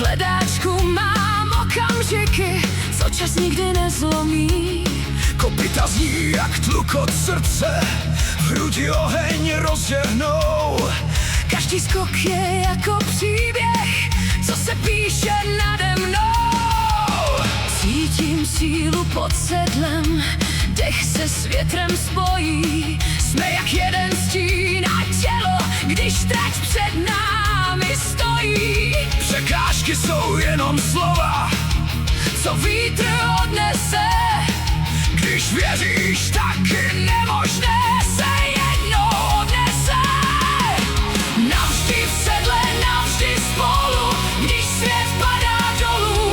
hledáčku mám okamžiky, co čas nikdy nezlomí. Kopyta zní jak tlukot srdce, v hrudi oheň rozžehnou. Každý skok je jako příběh, co se píše nade mnou. Cítím sílu pod sedlem, dech se s větrem spojí. Jsme jak jeden stín a tělo, když trať před námi stojí. Překážky jsou jenom slova, Co vítr odnese, když věříš, taky nemožné se jednou odnese. navždy v sedle, navždy spolu, když svět padá dolů.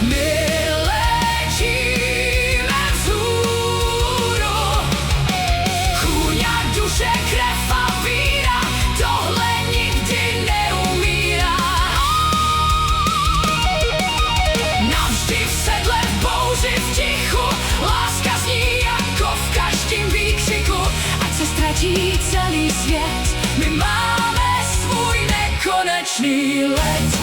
My letíme vzhůru. Chůň a duše, krev a víra, tohle nikdy neumírá. Navždy v sedle, v bouři, v tichu, láska zní jako v každém výkřiku. Ať se ztratí celý svět, my máme svůj nekonečný let.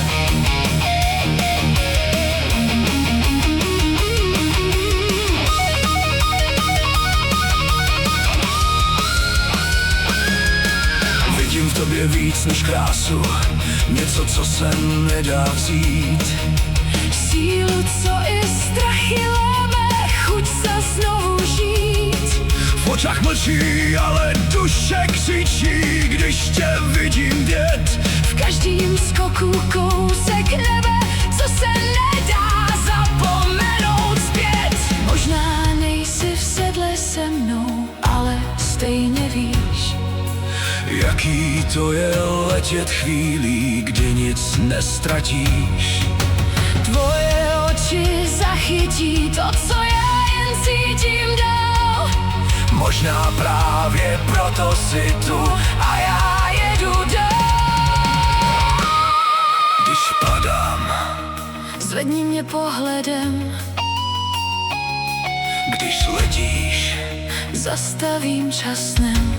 vidím v tobě víc než krásu, něco, co se nedá vzít. Sílu, co i strachy láme, chuť se znovu žít. V očách mlčí, ale duše křičí, když tě vidím bět. V každém skoku kousek nebe, co se nedá zapomenout zpět. Možná nejsi v sedle se mnou, ale stejně víš, Jaký to je letět chvílí, kdy nic nestratíš. tvoje oči zachytí to, co já jen cítím dál. Možná právě proto si tu A já jedu dál. když padám, Zvedni mě pohledem, když letíš. zastavím časem.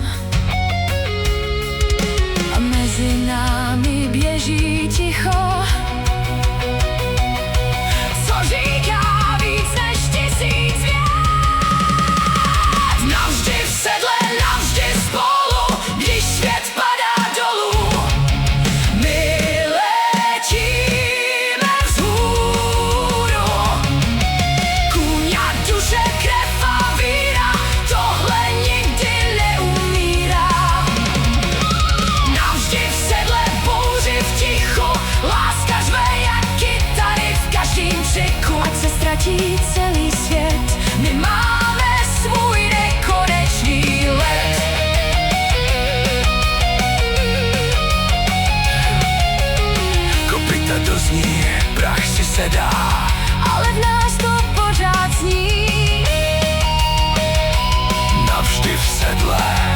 A mezi námi běží ticho, co říká víc než 1000 vět. Navždy v sedle, navždy spolu, když svět padá dolů. My letíme vzhůru. Kůň a duše, krev a víra, tohle nikdy neumírá. Navždy v sedle, v bouři, v tichu, láska řve jak kytary v každém křiku. Ať se ztratí celý svět, my máme svůj nekonečný let. Kopyta dozní, prach si sedá, Ale v nás to pořád zní. navždy v sedle.